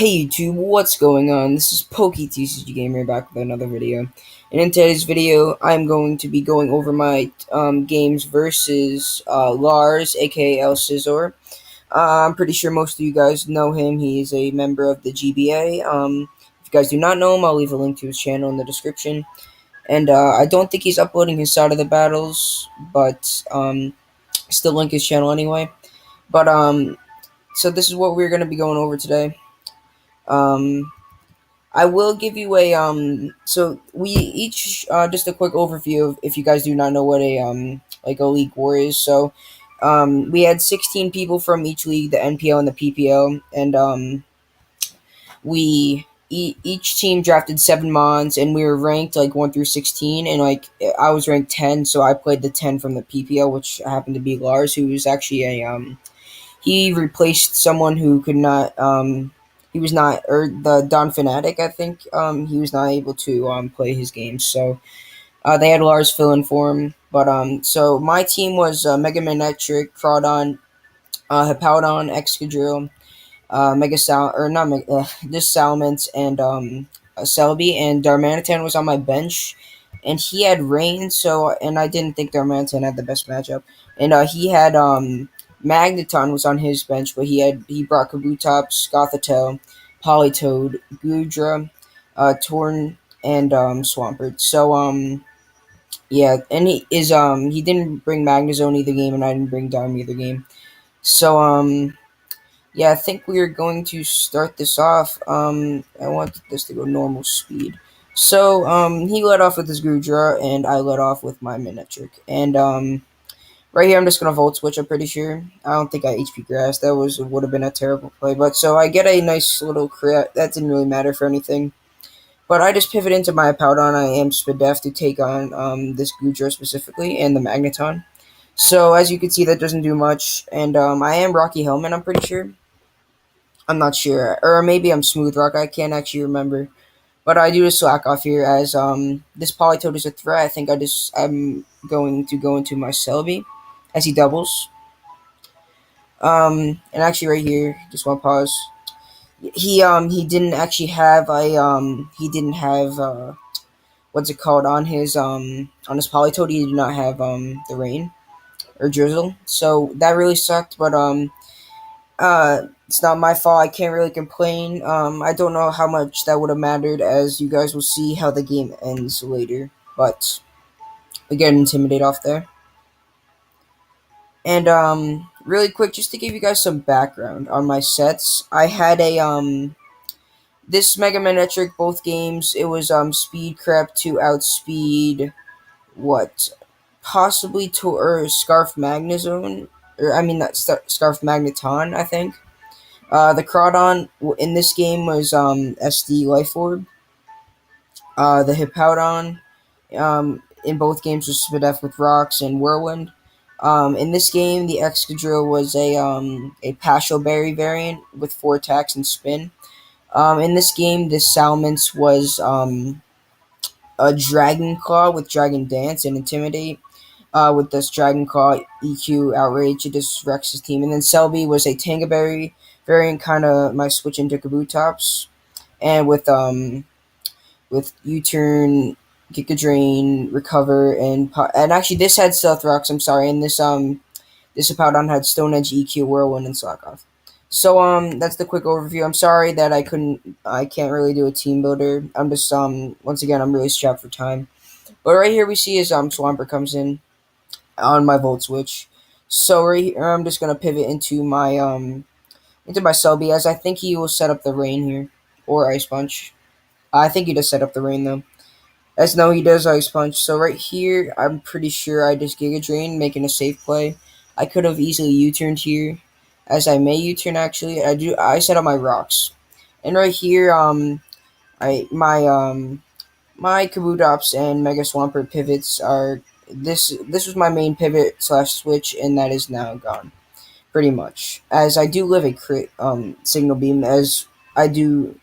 Hey YouTube, what's going on? This is PokeTCG Gamer back with another video. And in today's video, I'm going to be going over my games versus Lars, aka Scizor. I'm pretty sure most of you guys know him. He is a member of the GBA. If you guys do not know him, I'll leave a link to his channel in the description. And I don't think he's uploading his side of the battles, but still link his channel anyway. But so this is what we're going to be going over today. Um, I will give you a so we each just a quick overview of if you guys do not know what a like a league war is. So we had 16 people from each league, the NPL and the PPL, and each team drafted 7 mons, and we were ranked like 1 through 16, and like I was ranked 10, so I played the 10 from the PPL, which happened to be Lars, who was actually a he replaced someone who could not he was not, or the Don Fanatic, I think, he was not able to play his games, so they had Lars fill in for him. But so my team was Mega Manetric, Crawdon, Hippowdon, Excadrill, Mega Sal, or not Mega, just Salamence, and Celebi, and Darmanitan was on my bench, and he had Rain, so, and I didn't think Darmanitan had the best matchup, and he had Magneton was on his bench, but he brought Kabutops, Gothitelle, Politoed, Gudra, Torn, and Swampert. So yeah, and he didn't bring Magnezone either game, and I didn't bring Darm either game. So yeah, I think we are going to start this off. I want this to go normal speed. So he led off with his Gudra, and I led off with my Minetric, and right here, I'm just gonna Volt Switch. I'm pretty sure. I don't think I HP Grass. That would have been a terrible play. But so I get a nice little crit. That didn't really matter for anything. But I just pivot into my Powdon. I am Spidef to take on this Gudra specifically and the Magneton. So as you can see, that doesn't do much. And I am Rocky Helmet. I'm pretty sure. I'm not sure, or maybe I'm Smooth Rock. I can't actually remember. But I do just slack off here as this Politoed is a threat. I think I'm going to go into my Celebi as he doubles. And actually, right here, just want to pause. He didn't actually have he didn't have what's it called on his Politoed. He did not have the rain or drizzle, so that really sucked. But it's not my fault. I can't really complain. I don't know how much that would have mattered, as you guys will see how the game ends later. But we get intimidated off there. And really quick, just to give you guys some background on my sets, I had a this Mega Manetric both games. It was Speed Crep to outspeed what possibly to or Scarf Magnezone, or I mean that Scarf Magneton, I think. The Crawdon in this game was SD Life Orb. The Hippowdon in both games was Spidef with Rocks and Whirlwind. In this game, the Excadrill was a Pasho Berry variant with 4 attacks and spin. In this game, this Salamence was a Dragon Claw with Dragon Dance and Intimidate. With this Dragon Claw, EQ, Outrage, it just wrecks his team. And then Celebi was a Tangaberry variant, kind of my switch into Kabutops. And with U-turn, Giga Drain, Recover, and actually this had Stealth Rocks. I'm sorry, and this Hippowdon had Stone Edge, EQ, Whirlwind, and Slack Off. So that's the quick overview. I'm sorry that I can't really do a team builder. I'm just once again I'm really strapped for time. But right here we see is Swampert comes in on my Volt Switch. So right here I'm just gonna pivot into my Celebi, as I think he will set up the rain here or Ice Punch. I think he does set up the rain though. As no, he does Ice Punch. So right here, I'm pretty sure I just Giga Drain, making a safe play. I could have easily U-turned here, as I may U-turn actually. I set up my rocks, and right here, I my Kabutops and Mega Swampert pivots are this was my main pivot slash switch, and that is now gone, pretty much. As I do live a crit Signal Beam, as I do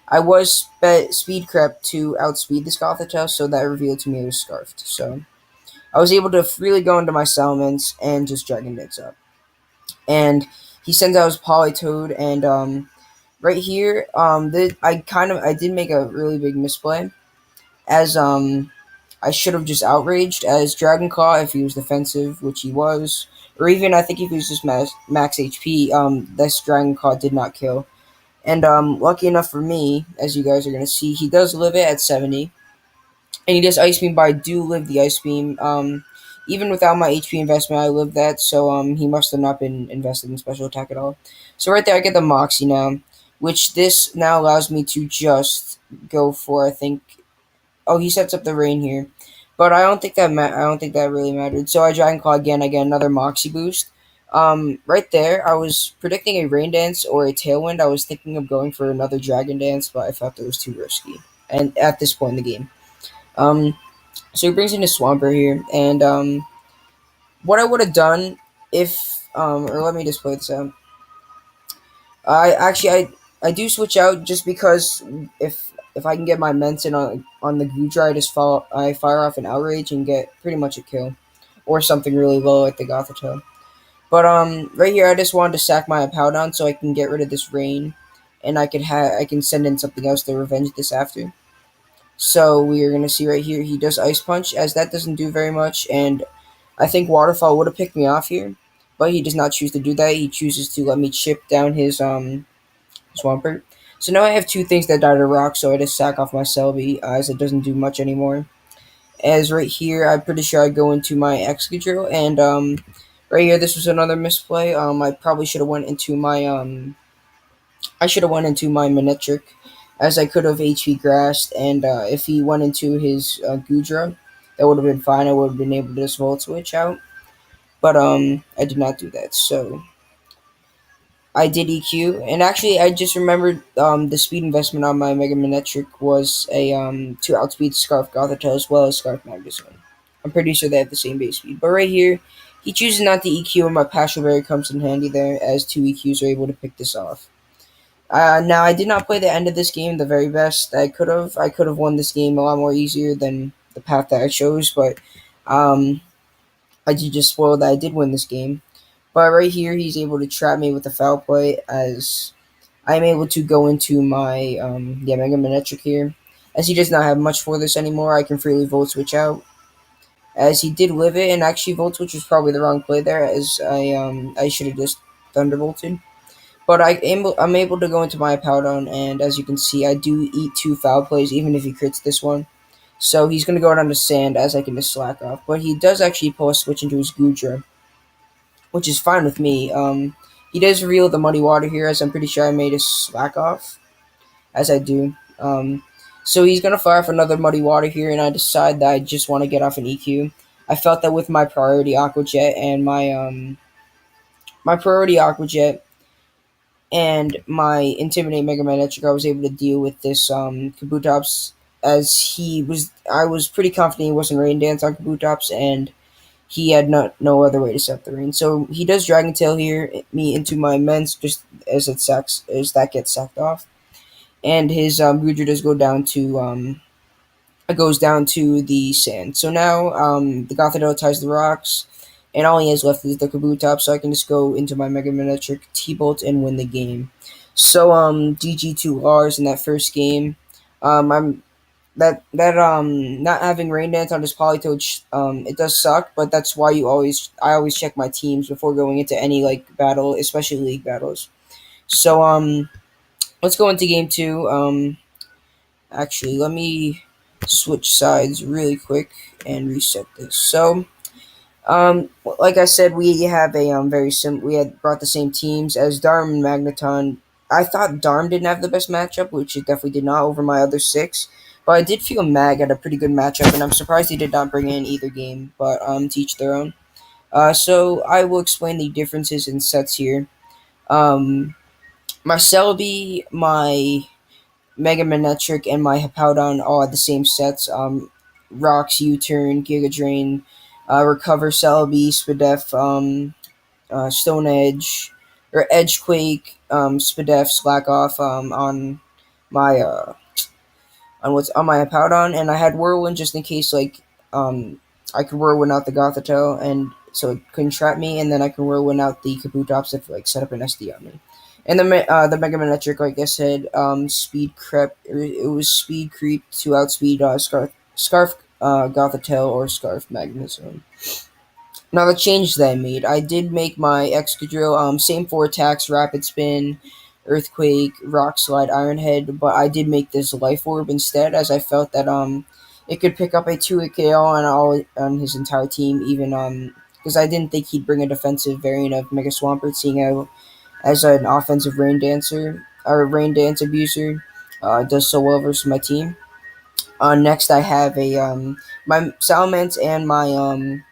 I was speed crept to outspeed this Gothitelle, so that revealed to me it was Scarfed. So I was able to freely go into my Salamence and just Dragon Dance up. And he sends out his Politoed, and Right here, I did make a really big misplay, as I should have just outraged as Dragon Claw if he was defensive, which he was, or even I think if he was just max HP. This Dragon Claw did not kill, and lucky enough for me, as you guys are gonna see, he does live it at 70, and he does Ice Beam, but I do live the Ice Beam. Even without my HP investment, I lived that, so he must have not been invested in special attack at all. So right there, I get the Moxie now, which this now allows me to just go for, I think. Oh, he sets up the rain here, but I don't think that really mattered. So I Dragon Claw again. I get another Moxie boost. Right there, I was predicting a Rain Dance or a Tailwind. I was thinking of going for another Dragon Dance, but I felt it was too risky. And at this point in the game, um, so he brings in his Swampert here, and what I would have done if or let me just play this out. I do switch out just because if I can get my Menton on the Goodra, I fire off an outrage and get pretty much a kill, or something really low like the Gothitelle. But right here I just wanted to sack my Powdon so I can get rid of this rain, and I can send in something else to revenge this after. So we are gonna see right here he does Ice Punch, as that doesn't do very much, and I think Waterfall would have picked me off here, but he does not choose to do that. He chooses to let me chip down his Swampert. So now I have two things that die to rock, so I just sack off my Celebi, as it doesn't do much anymore. As right here, I'm pretty sure I go into my Excadrill, and right here, this was another misplay. I probably should have went into my Manectric, as I could have HP grassed, and if he went into his Goodra, that would have been fine. I would have been able to just Volt Switch out, but I did not do that. So I did EQ, and actually, I just remembered the speed investment on my Mega Manectric was a to outspeed Scarf Gothitelle as well as Scarf Magnezone. I'm pretty sure they have the same base speed, but right here, he chooses not to EQ, and my Passion Berry comes in handy there, as two EQs are able to pick this off. Now I did not play the end of this game the very best. I could have. I could have won this game a lot more easier than the path that I chose, but um, I did just spoil that I did win this game. But right here, he's able to trap me with a foul play, as I'm able to go into my Mega Manectric here. As he does not have much for this anymore, I can freely Volt Switch out. As he did live it, and actually Volt Switch was probably the wrong play there, as I should have just Thunderbolted. But I'm able to go into my Powdon, and as you can see, I do eat two foul plays, even if he crits this one. So he's going to go down to Sand, as I can just slack off. But he does actually pull a switch into his Goodra, which is fine with me. He does reveal the Muddy Water here, as I'm pretty sure I made a slack off, as I do. So he's going to fire off another Muddy Water here, and I decide that I just want to get off an EQ. I felt that with my priority Aqua Jet and my priority Aqua Jet and my Intimidate Mega Manectric, I was able to deal with this Kabutops, as I was pretty confident he wasn't Rain Dance on Kabutops, and he had no other way to set the rain. So he does Dragon Tail here, me into my Mence, just as that gets sacked off, and his Goodra does go down to it goes down to the sand. So now the Gothitelle ties the rocks, and all he has left is the Kabutops, so I can just go into my Mega Manectric, T-Bolt, and win the game. So GG to Lars in that first game. I'm not having Rain Dance on his Politoed, it does suck, but that's why I always check my teams before going into any like battle, especially league battles. So let's go into game two. Actually, let me switch sides really quick and reset this. So like I said, we have a we had brought the same teams as Darm and Magneton. I thought Darm didn't have the best matchup, which it definitely did not over my other six. But I did feel Mag had a pretty good matchup, and I'm surprised he did not bring in either game. But teach their own. So I will explain the differences in sets here. Um, my Celebi, my Mega Manectric, and my Hippowdon all had the same sets. Rocks, U-Turn, Giga Drain, Recover, Celebi, Spadef, Stone Edge, or Edgequake, Spadef, Slack Off my on what's on my Hippowdon, and I had Whirlwind just in case I could Whirlwind out the Gothitelle, and so it couldn't trap me, and then I can Whirlwind out the Kabutops if set up an SD on me. And the Mega Manectric, like I said, speed creep. It was speed creep to outspeed Scarf Gothitelle or Scarf Magnetism. Now the change that I made, I did make my Excadrill same four attacks: Rapid Spin, Earthquake, Rock Slide, Iron Head, but I did make this Life Orb instead, as I felt that it could pick up a 2-hit KO on his entire team, even because I didn't think he'd bring a defensive variant of Mega Swampert, seeing as an offensive Rain Dancer or Rain Dance abuser does so well versus my team. Next I have a my Salamence and my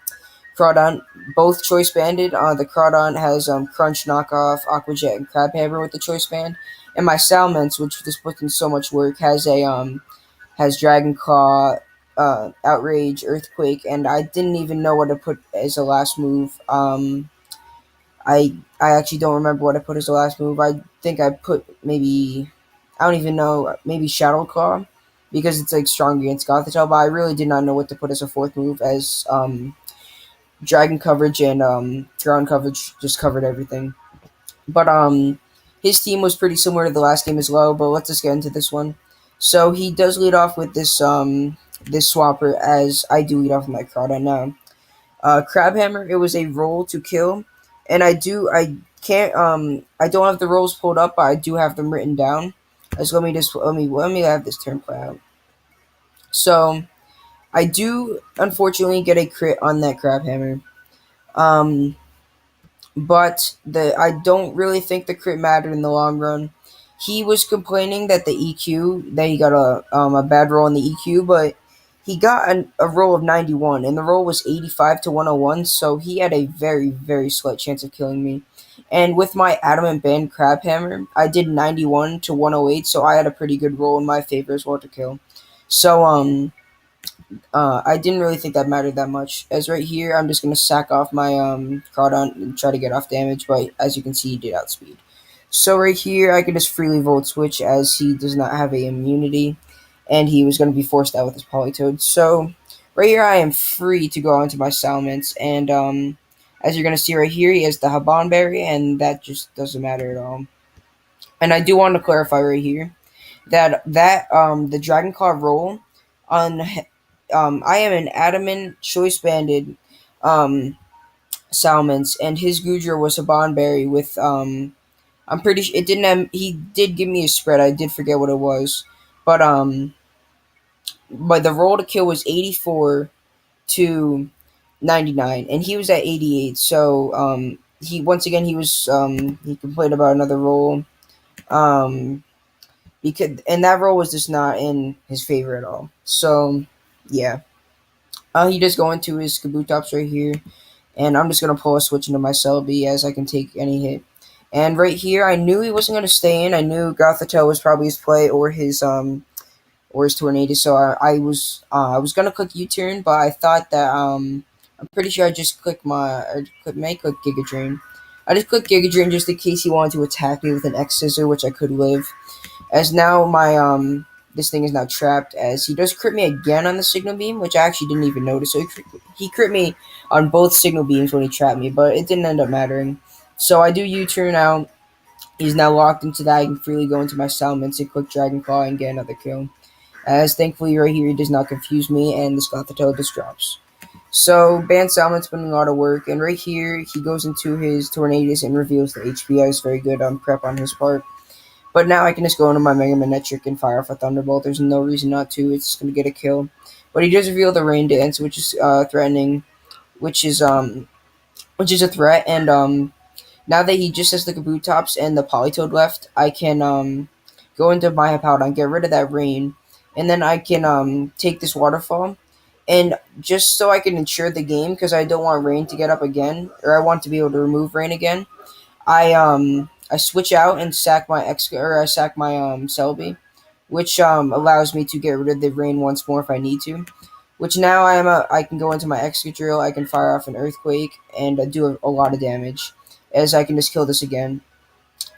Crawdon, both choice banded. The Crawdon has Crunch, Knockoff, Aqua Jet, and Crabhammer with the choice band, and my Salamence, which just put in so much work, has Dragon Claw, Outrage, Earthquake, and I didn't even know what to put as a last move. I actually don't remember what I put as the last move. I think I put maybe, I don't even know, maybe Shadow Claw, because it's like strong against Gothitelle, but I really did not know what to put as a fourth move, as Dragon coverage and ground coverage just covered everything. But his team was pretty similar to the last game as well, but let's just get into this one. So he does lead off with this Swapper, as I do lead off with my Crawdon now. Crabhammer, it was a roll to kill, and I don't have the rolls pulled up, but I do have them written down. As let me have this turn play out. So I do unfortunately get a crit on that Crabhammer. Um, but the I don't really think the crit mattered in the long run. He was complaining that the EQ that he got a bad roll in the EQ, but he got a roll of 91, and the roll was 85 to 101, so he had a very very slight chance of killing me. And with my Adamant Band Crabhammer, I did 91 to 108, so I had a pretty good roll in my favor as well to kill. So I didn't really think that mattered that much. As right here, I'm just gonna sack off my Crawdon and try to get off damage, but as you can see, he did outspeed. So right here, I can just freely Volt Switch, as he does not have a immunity, and he was gonna be forced out with his Politoed. So right here, I am free to go onto my Salamence, and as you're gonna see right here, he has the Haban Berry, and that just doesn't matter at all. And I do want to clarify right here that the Dragon Claw roll on I am an adamant choice banded Salmons, and his Goodra was a Bondberry with I'm pretty sure it didn't have, he did give me a spread. I did forget what it was. But the roll to kill was 84 to 99, and he was at 88. So he once again he complained about another roll. Um because and that roll was just not in his favor at all. So yeah. He just go into his Kabutops right here, and I'm just gonna pull a switch into my Celebi, as I can take any hit. And right here, I knew he wasn't gonna stay in. I knew Gothitelle was probably his play or his Tornado. So I was gonna click U-turn, but I thought that I'm pretty sure I just click Giga Drain. I just clicked Giga Drain just in case he wanted to attack me with an X Scissor, which I could live. As now my this thing is now trapped, as he does crit me again on the Signal Beam, which I actually didn't even notice. So he crit me on both Signal Beams when he trapped me, but it didn't end up mattering. So I do U-turn out. He's now locked into that. I can freely go into my Salamence and click Dragon Claw and get another kill. As thankfully right here he does not confuse me, and this Gothitelle just drops. So Ban Salamence putting a lot of work, and right here he goes into his Tornadus and reveals the HP. Is very good prep on his part. But now I can just go into my Mega Manectric and fire off a Thunderbolt. There's no reason not to. It's going to get a kill. But he does reveal the Rain Dance, which is threatening, which is a threat. And now that he just has the Kabutops and the Politoed left, I can go into my Hippowdon, get rid of that Rain, and then I can take this Waterfall. And just so I can ensure the game, because I don't want Rain to get up again, or I want to be able to remove Rain again, I switch out and sack my Celebi, which allows me to get rid of the Rain once more if I need to. Which now I can go into my Excadrill, I can fire off an Earthquake, and do a lot of damage, as I can just kill this again.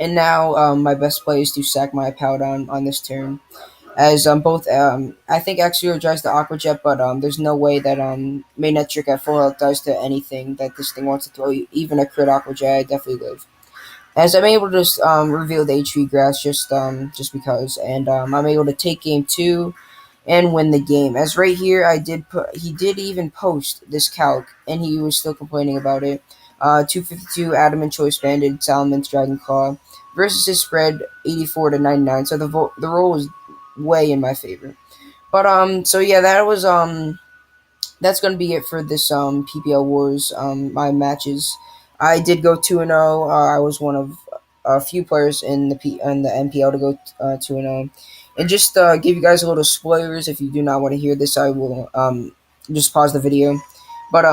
And now my best play is to sack my Powdon on this turn, as both I think Excadrill drives the Aqua Jet, but there's no way that Manectric at full health does to anything that this thing wants to throw. Even a crit Aqua Jet, I definitely live. as I'm able to reveal the HP grass just because, and I'm able to take game two and win the game. As right here, I did put he did even post this calc, and he was still complaining about it. 252 Adamant Choice Banded Salamence Dragon Claw versus his spread 84 to 99. So the roll was way in my favor. But so yeah, that's gonna be it for this PPL Wars my matches. I did go 2-0. I was one of a few players in the NPL to go 2-0. And just give you guys a little spoilers. If you do not want to hear this, I will just pause the video. But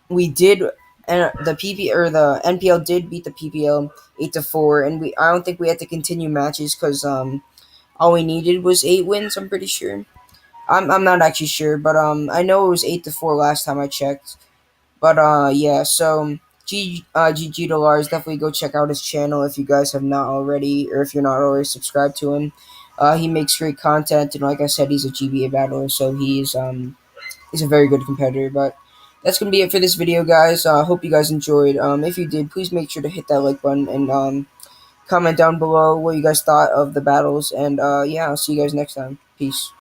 we did, and the the NPL did beat the PPL 8-4, and I don't think we had to continue matches because all we needed was 8 wins. I'm pretty sure. I'm not actually sure, but I know it was 8-4 last time I checked. But yeah, so GG to Lars. Definitely go check out his channel if you guys have not already, or if you're not already subscribed to him. He makes great content, and like I said, he's a GBA battler, so he's a very good competitor. But that's gonna be it for this video, guys. Hope you guys enjoyed. If you did, please make sure to hit that like button and comment down below what you guys thought of the battles. And yeah, I'll see you guys next time. Peace.